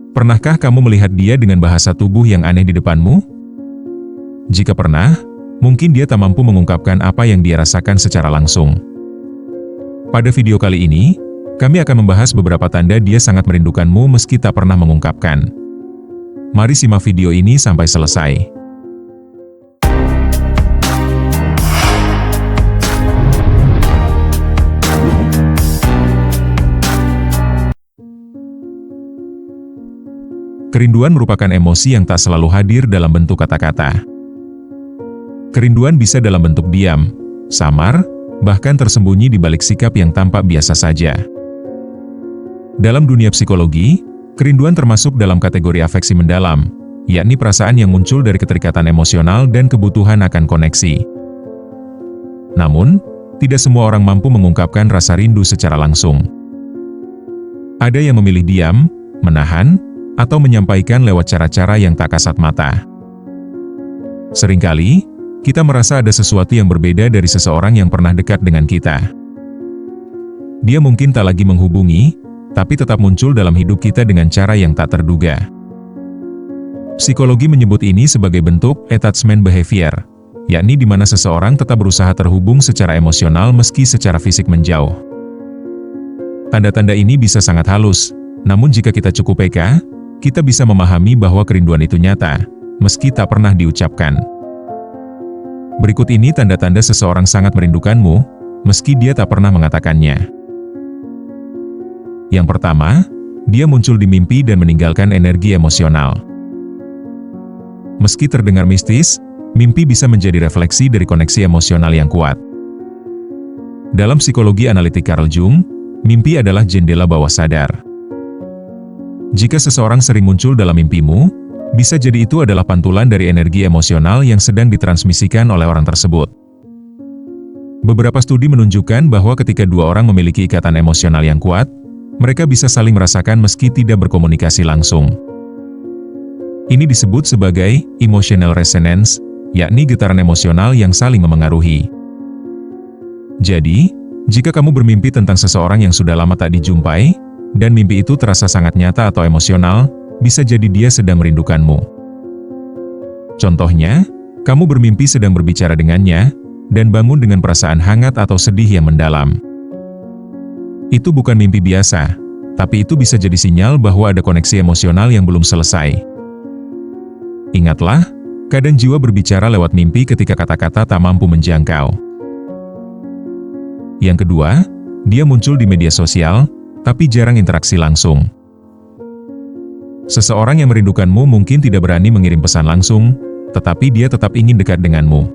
Pernahkah kamu melihat dia dengan bahasa tubuh yang aneh di depanmu? Jika pernah, mungkin dia tak mampu mengungkapkan apa yang dia rasakan secara langsung. Pada video kali ini, kami akan membahas beberapa tanda dia sangat merindukanmu meski tak pernah mengungkapkan. Mari simak video ini sampai selesai. Kerinduan merupakan emosi yang tak selalu hadir dalam bentuk kata-kata. Kerinduan bisa dalam bentuk diam, samar, bahkan tersembunyi di balik sikap yang tampak biasa saja. Dalam dunia psikologi, kerinduan termasuk dalam kategori afeksi mendalam, yakni perasaan yang muncul dari keterikatan emosional dan kebutuhan akan koneksi. Namun, tidak semua orang mampu mengungkapkan rasa rindu secara langsung. Ada yang memilih diam, menahan, atau menyampaikan lewat cara-cara yang tak kasat mata. Seringkali, kita merasa ada sesuatu yang berbeda dari seseorang yang pernah dekat dengan kita. Dia mungkin tak lagi menghubungi, tapi tetap muncul dalam hidup kita dengan cara yang tak terduga. Psikologi menyebut ini sebagai bentuk attachment behavior, yakni di mana seseorang tetap berusaha terhubung secara emosional meski secara fisik menjauh. Tanda-tanda ini bisa sangat halus, namun jika kita cukup peka, kita bisa memahami bahwa kerinduan itu nyata, meski tak pernah diucapkan. Berikut ini tanda-tanda seseorang sangat merindukanmu, meski dia tak pernah mengatakannya. Yang pertama, dia muncul di mimpi dan meninggalkan energi emosional. Meski terdengar mistis, mimpi bisa menjadi refleksi dari koneksi emosional yang kuat. Dalam psikologi analitik Carl Jung, mimpi adalah jendela bawah sadar. Jika seseorang sering muncul dalam mimpimu, bisa jadi itu adalah pantulan dari energi emosional yang sedang ditransmisikan oleh orang tersebut. Beberapa studi menunjukkan bahwa ketika dua orang memiliki ikatan emosional yang kuat, mereka bisa saling merasakan meski tidak berkomunikasi langsung. Ini disebut sebagai emotional resonance, yakni getaran emosional yang saling memengaruhi. Jadi, jika kamu bermimpi tentang seseorang yang sudah lama tak dijumpai, dan mimpi itu terasa sangat nyata atau emosional, bisa jadi dia sedang merindukanmu. Contohnya, kamu bermimpi sedang berbicara dengannya, dan bangun dengan perasaan hangat atau sedih yang mendalam. Itu bukan mimpi biasa, tapi itu bisa jadi sinyal bahwa ada koneksi emosional yang belum selesai. Ingatlah, kadang jiwa berbicara lewat mimpi ketika kata-kata tak mampu menjangkau. Yang kedua, dia muncul di media sosial, tapi jarang interaksi langsung. Seseorang yang merindukanmu mungkin tidak berani mengirim pesan langsung, tetapi dia tetap ingin dekat denganmu.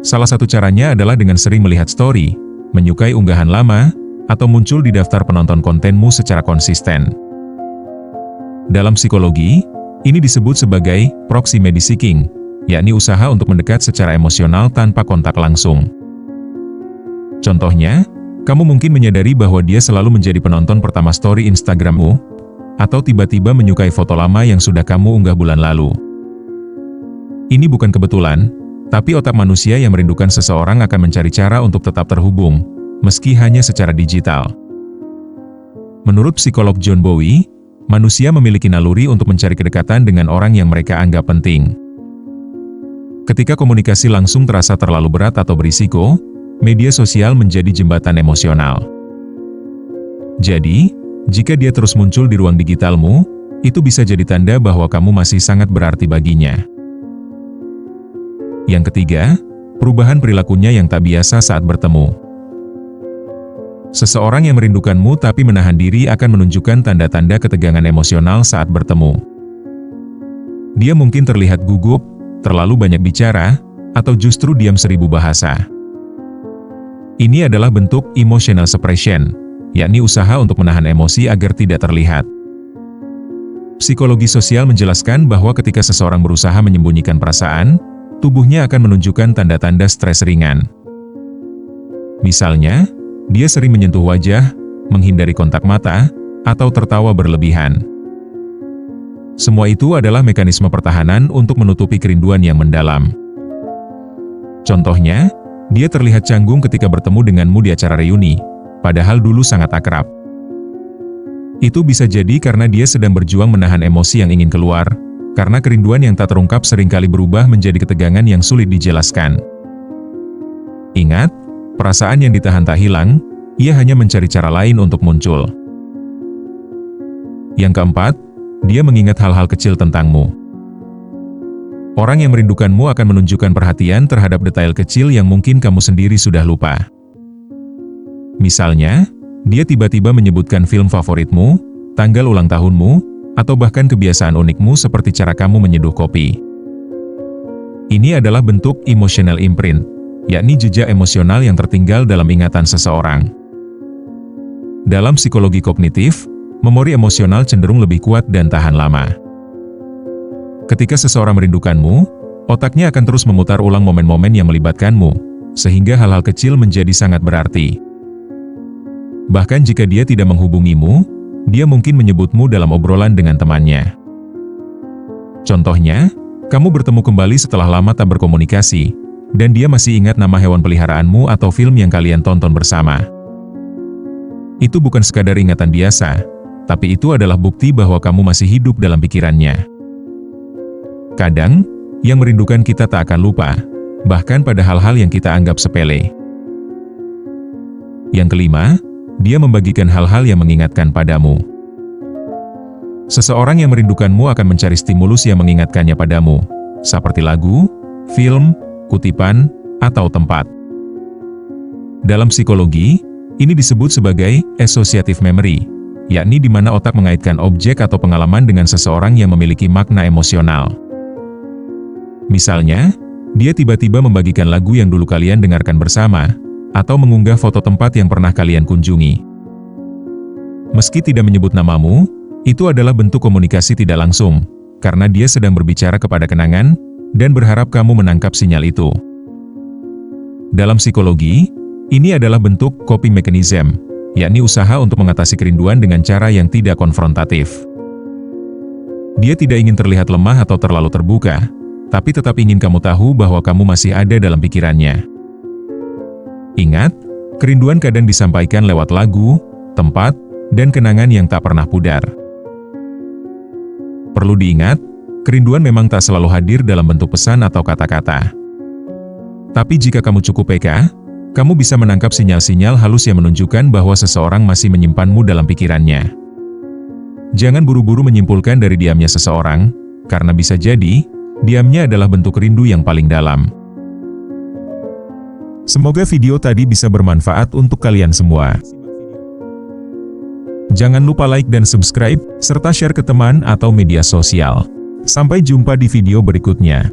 Salah satu caranya adalah dengan sering melihat story, menyukai unggahan lama, atau muncul di daftar penonton kontenmu secara konsisten. Dalam psikologi, ini disebut sebagai proximity seeking, yakni usaha untuk mendekat secara emosional tanpa kontak langsung. Contohnya, kamu mungkin menyadari bahwa dia selalu menjadi penonton pertama story Instagrammu, atau tiba-tiba menyukai foto lama yang sudah kamu unggah bulan lalu. Ini bukan kebetulan, tapi otak manusia yang merindukan seseorang akan mencari cara untuk tetap terhubung, meski hanya secara digital. Menurut psikolog John Bowie, manusia memiliki naluri untuk mencari kedekatan dengan orang yang mereka anggap penting. Ketika komunikasi langsung terasa terlalu berat atau berisiko, media sosial menjadi jembatan emosional. Jadi, jika dia terus muncul di ruang digitalmu, itu bisa jadi tanda bahwa kamu masih sangat berarti baginya. Yang ketiga, perubahan perilakunya yang tak biasa saat bertemu. Seseorang yang merindukanmu tapi menahan diri akan menunjukkan tanda-tanda ketegangan emosional saat bertemu. Dia mungkin terlihat gugup, terlalu banyak bicara, atau justru diam seribu bahasa. Ini adalah bentuk emotional suppression, yakni usaha untuk menahan emosi agar tidak terlihat. Psikologi sosial menjelaskan bahwa ketika seseorang berusaha menyembunyikan perasaan, tubuhnya akan menunjukkan tanda-tanda stres ringan. Misalnya, dia sering menyentuh wajah, menghindari kontak mata, atau tertawa berlebihan. Semua itu adalah mekanisme pertahanan untuk menutupi kerinduan yang mendalam. Contohnya, dia terlihat canggung ketika bertemu denganmu di acara reuni, padahal dulu sangat akrab. Itu bisa jadi karena dia sedang berjuang menahan emosi yang ingin keluar, karena kerinduan yang tak terungkap seringkali berubah menjadi ketegangan yang sulit dijelaskan. Ingat, perasaan yang ditahan tak hilang, ia hanya mencari cara lain untuk muncul. Yang keempat, dia mengingat hal-hal kecil tentangmu. Orang yang merindukanmu akan menunjukkan perhatian terhadap detail kecil yang mungkin kamu sendiri sudah lupa. Misalnya, dia tiba-tiba menyebutkan film favoritmu, tanggal ulang tahunmu, atau bahkan kebiasaan unikmu seperti cara kamu menyeduh kopi. Ini adalah bentuk emotional imprint, yakni jejak emosional yang tertinggal dalam ingatan seseorang. Dalam psikologi kognitif, memori emosional cenderung lebih kuat dan tahan lama. Ketika seseorang merindukanmu, otaknya akan terus memutar ulang momen-momen yang melibatkanmu, sehingga hal-hal kecil menjadi sangat berarti. Bahkan jika dia tidak menghubungimu, dia mungkin menyebutmu dalam obrolan dengan temannya. Contohnya, kamu bertemu kembali setelah lama tak berkomunikasi, dan dia masih ingat nama hewan peliharaanmu atau film yang kalian tonton bersama. Itu bukan sekadar ingatan biasa, tapi itu adalah bukti bahwa kamu masih hidup dalam pikirannya. Kadang, yang merindukan kita tak akan lupa, bahkan pada hal-hal yang kita anggap sepele. Yang kelima, dia membagikan hal-hal yang mengingatkan padamu. Seseorang yang merindukanmu akan mencari stimulus yang mengingatkannya padamu, seperti lagu, film, kutipan, atau tempat. Dalam psikologi, ini disebut sebagai associative memory, yakni di mana otak mengaitkan objek atau pengalaman dengan seseorang yang memiliki makna emosional. Misalnya, dia tiba-tiba membagikan lagu yang dulu kalian dengarkan bersama, atau mengunggah foto tempat yang pernah kalian kunjungi. Meski tidak menyebut namamu, itu adalah bentuk komunikasi tidak langsung, karena dia sedang berbicara kepada kenangan, dan berharap kamu menangkap sinyal itu. Dalam psikologi, ini adalah bentuk coping mechanism, yakni usaha untuk mengatasi kerinduan dengan cara yang tidak konfrontatif. Dia tidak ingin terlihat lemah atau terlalu terbuka, tapi tetap ingin kamu tahu bahwa kamu masih ada dalam pikirannya. Ingat, kerinduan kadang disampaikan lewat lagu, tempat, dan kenangan yang tak pernah pudar. Perlu diingat, kerinduan memang tak selalu hadir dalam bentuk pesan atau kata-kata. Tapi jika kamu cukup peka, kamu bisa menangkap sinyal-sinyal halus yang menunjukkan bahwa seseorang masih menyimpanmu dalam pikirannya. Jangan buru-buru menyimpulkan dari diamnya seseorang, karena bisa jadi, diamnya adalah bentuk rindu yang paling dalam. Semoga video tadi bisa bermanfaat untuk kalian semua. Jangan lupa like dan subscribe, serta share ke teman atau media sosial. Sampai jumpa di video berikutnya.